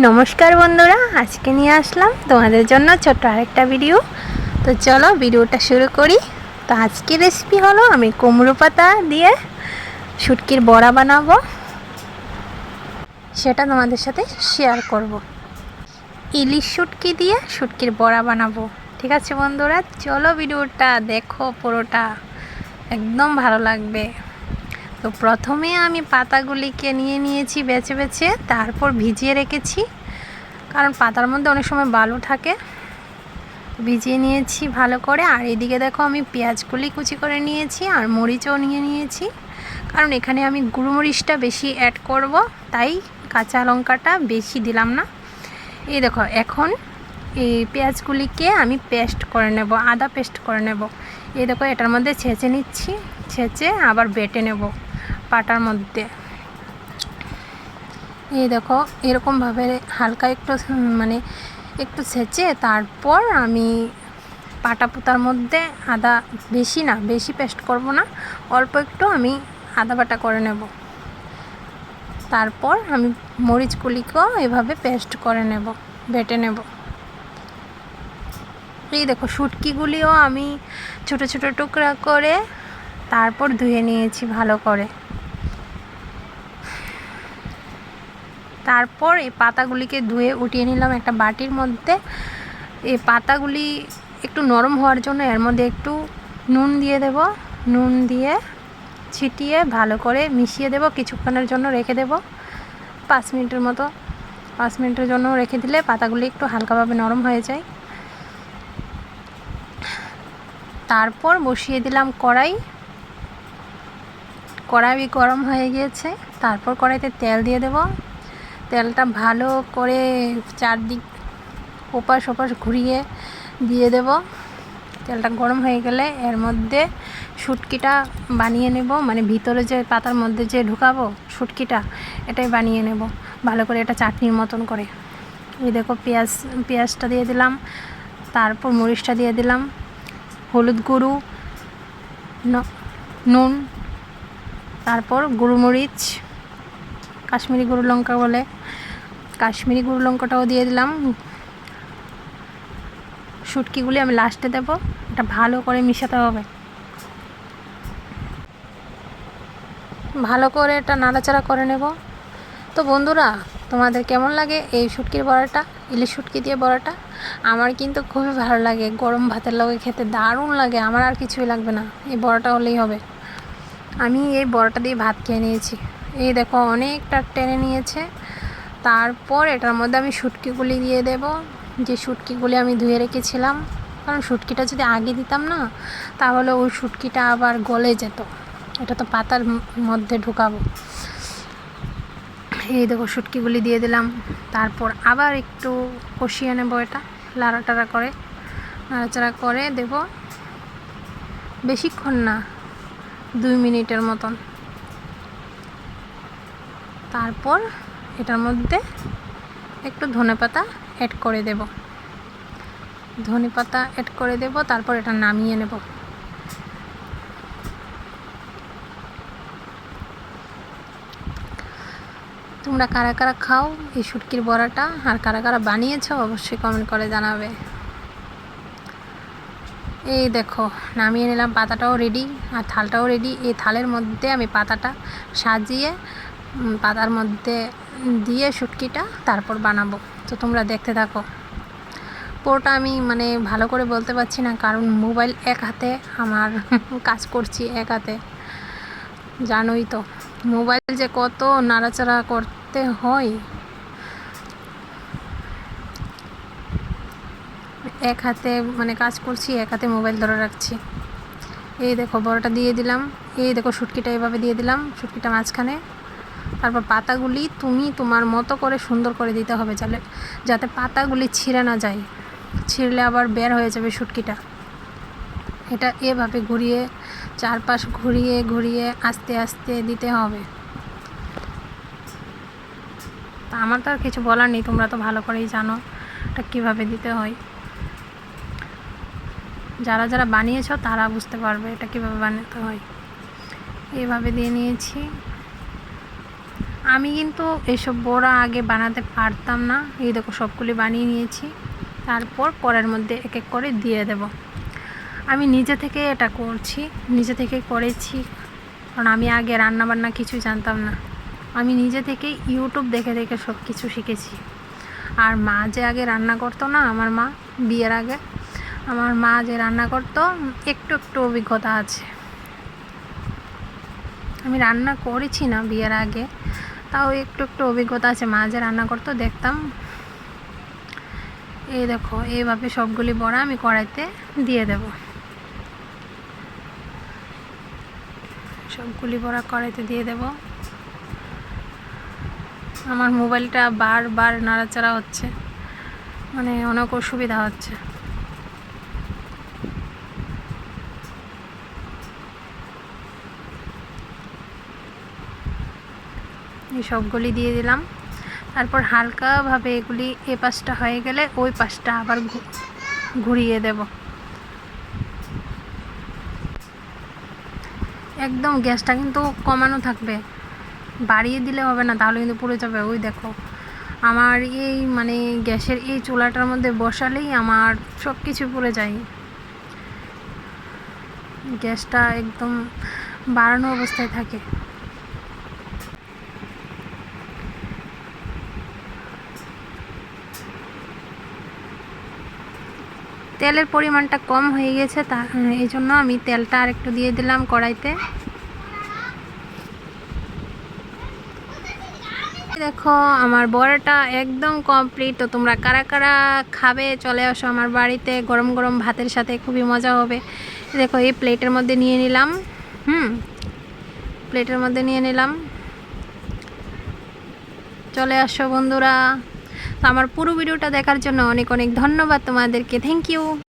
নমস্কার বন্ধুরা, আজকে নিয়ে আসলাম তোমাদের জন্য ছোট্ট আরেকটা ভিডিও। তো চলো ভিডিওটা শুরু করি। তো আজকের রেসিপি হলো আমি কুমড়ো পাতা দিয়ে শুটকির বড়া বানাবো, সেটা তোমাদের সাথে শেয়ার করব। ইলিশ শুটকি দিয়ে শুটকির বড়া বানাবো। ঠিক আছে বন্ধুরা, চলো ভিডিওটা দেখো, পুরোটা একদম ভালো লাগবে। তো প্রথমে আমি পাতাগুলিকে নিয়েছি বেছে বেছে, তারপর ভিজিয়ে রেখেছি, কারণ পাতার মধ্যে অনেক সময় বালু থাকে। ভিজিয়ে নিয়েছি ভালো করে। আর এদিকে দেখো আমি পেঁয়াজগুলি কুচি করে নিয়েছি আর মরিচও নিয়েছি, কারণ এখানে আমি গুঁড়োমরিচটা বেশি অ্যাড করব, তাই কাঁচা লঙ্কাটা বেশি দিলাম না। এই দেখো এখন এই পেঁয়াজগুলিকে আমি পেস্ট করে নেব, আদা পেস্ট করে নেব। এই দেখো এটার মধ্যে ছেঁচে নিচ্ছি, ছেঁচে আবার বেটে নেব পাটার মধ্যে। এই দেখো এরকমভাবে হালকা একটু একটু ছেঁচে তারপর আমি পাটা পোতার মধ্যে আদা, বেশি না, বেশি পেস্ট করব না, অল্প একটু আমি আদা বাটা করে নেব। তারপর আমি মরিচগুলিকেও এভাবে পেস্ট করে নেব, বেটে নেব। এই দেখো শুটকিগুলিও আমি ছোট ছোট টুকরা করে তারপর ধুয়ে নিয়েছি ভালো করে। তারপর এই পাতাগুলিকে ধুয়ে উঠিয়ে নিলাম একটা বাটির মধ্যে। এই পাতাগুলি একটু নরম হওয়ার জন্য এর মধ্যে একটু নুন দিয়ে দেব, নুন দিয়ে ছিটিয়ে ভালো করে মিশিয়ে দেব, কিছুক্ষণের জন্য রেখে দেব, 5 মিনিটের মতো। 5 মিনিটের জন্য রেখে দিলে পাতাগুলি একটু হালকাভাবে নরম হয়ে যায়। তারপর বসিয়ে দিলাম কড়াই গরম হয়ে গিয়েছে। তারপর কড়াইতে তেল দিয়ে দেব। তেলটা ভালো করে চারদিক ওপাশ ওপাশ ঘুরিয়ে দিয়ে দেব। তেলটা গরম হয়ে গেলে এর মধ্যে শুটকিটা বানিয়ে নেব, মানে ভিতরে যে পাতার মধ্যে যে ঢুকাবো শুটকিটা, এটাই বানিয়ে নেব ভালো করে, এটা চাটনির মতন করে। এই দেখো পেঁয়াজটা দিয়ে দিলাম, তারপর মরিচটা দিয়ে দিলাম, হলুদ গুঁড়ো, নুন, তারপর গুঁড়োমরিচ, কাশ্মীরি গুঁড়ো লঙ্কা বলে, কাশ্মীরি গুঁড়ো লঙ্কাটাও দিয়ে দিলাম। শুটকিগুলি আমি লাস্টে দেব। এটা ভালো করে মিশাতে হবে, ভালো করে এটা নাড়াচাড়া করে নেব। তো বন্ধুরা, তোমাদের কেমন লাগে এই শুটকির বড়াটা, ইলিশ শুটকি দিয়ে বড়াটা? আমার কিন্তু খুবই ভালো লাগে, গরম ভাতের লগে খেতে দারুণ লাগে। আমার আর কিছুই লাগবে না, এই বড়াটা হলেই হবে। আমি এই বড়াটা দিয়ে ভাত খেয়ে নিয়েছি। এই দেখো অনেকটা টেনে নিয়েছে। তারপর এটার মধ্যে আমি শুটকিগুলি দিয়ে দেব, যে শুটকিগুলি আমি ধুয়ে রেখেছিলাম, কারণ শুটকিটা যদি আগে দিতাম না, তাহলে ওই শুটকিটা আবার গলে যেত। এটা তো পাতার মধ্যে ঢুকাবো। এই দেখো শুটকিগুলি দিয়ে দিলাম। তারপর আবার একটু কষিয়ে নেব, এটা নাড়াচাড়া করে দেব, বেশিক্ষণ না, 2 মিনিটের মতন। তারপর এটার মধ্যে একটু ধনেপাতা অ্যাড করে দেব, তারপর এটা নামিয়ে নেব। তোমরা কারা কারা খাও এই শুটকির বড়াটা, আর কারা কারা বানিয়েছো অবশ্যই কমেন্ট করে জানাবে। এই দেখো নামিয়ে নিলাম, পাতাটাও রেডি আর থালটাও রেডি। এই থালের মধ্যে আমি পাতাটা সাজিয়ে পাতার মধ্যে দিয়ে শুটকিটা তারপর বানাবো। তো তোমরা দেখতে থাকো। পুরোটা আমি ভালো করে বলতে পারছি না, কারণ মোবাইল এক হাতে আমার কাজ করছি, এক হাতে, জানোই তো মোবাইল যে কত নাড়াচাড়া করতে হয়। এক হাতে কাজ করছি, এক হাতে মোবাইল ধরে রাখছি। এই দেখো বড়াটা দিয়ে দিলাম, এই দেখো শুটকিটা এভাবে দিয়ে দিলাম, শুটকিটা মাঝখানে। তারপর পাতাগুলি তুমি তোমার মতো করে সুন্দর করে দিতে হবে, যাতে পাতাগুলি ছিঁড়ে না যায়, ছিঁড়লে আবার বের হয়ে যাবে শুটকিটা। এটা এভাবে ঘুরিয়ে, চারপাশ ঘুরিয়ে ঘুরিয়ে আস্তে আস্তে দিতে হবে। তা আমার তো আর কিছু বলার নেই, তোমরা তো ভালো করেই জানো এটা কীভাবে দিতে হয়। যারা যারা বানিয়েছো তারা বুঝতে পারবে এটা কীভাবে বানাতে হয়। এইভাবে দিয়ে নিয়েছি। আমি কিন্তু এসব বড়া আগে বানাতে পারতাম না। এই দেখো সবগুলি বানিয়ে নিয়েছি, তারপর কড়াইয়ের মধ্যে এক এক করে দিয়ে দেব। আমি নিজে থেকে এটা করছি, নিজে থেকে করেছি, কারণ আমি আগে রান্না বান্না কিছু জানতাম না। আমি নিজে থেকেই ইউটিউব দেখে দেখে সব কিছু শিখেছি। আর মা যে আগে রান্না করতো না, আমার মা বিয়ের আগে আমার মা যে রান্না করতো, একটু একটু অভিজ্ঞতা আছে। আমি রান্না করেছি না বিয়ের আগে, তাও একটু একটু অভিজ্ঞতা আছে। মা যে রান্না করতো দেখতাম। এই দেখো এইভাবে সবগুলি বড়া আমি কড়াইতে দিয়ে দেব। সবগুলি বড়া কড়াইতে দিয়ে দেব। আমার মোবাইলটা বারবার নাড়াচাড়া হচ্ছে, মানে অনেক অসুবিধা হচ্ছে। এই সবগুলি দিয়ে দিলাম। তারপর হালকাভাবে এগুলি এ পাশটা হয়ে গেলে ওই পাশটা আবার ঘুরিয়ে দেব। একদম গ্যাসটা কিন্তু কমানো থাকবে, বাড়িয়ে দিলে হবে না, তাহলে কিন্তু পুড়ে যাবে। ওই দেখো আমার এই মানে গ্যাসের এই চুলাটার মধ্যে বসালেই আমার সব কিছু পুড়ে যায়। গ্যাসটা একদম বাড়ানো অবস্থায় থাকে। তেলের পরিমাণটা কম হয়ে গেছে, এই জন্য আমি তেলটা আর একটু দিয়ে দিলাম কড়াইতে। দেখো আমার বড়াটা একদম কমপ্লিট। তো তোমরা কারা কারা খাবে চলে আসো আমার বাড়িতে, গরম গরম ভাতের সাথে খুবই মজা হবে। দেখো এই প্লেটের মধ্যে নিয়ে নিলাম, প্লেটের মধ্যে নিয়ে নিলাম। চলে আসো বন্ধুরা। তো আমার পুরো ভিডিওটা দেখার জন্য অনেক অনেক ধন্যবাদ তোমাদেরকে, থ্যাংক ইউ।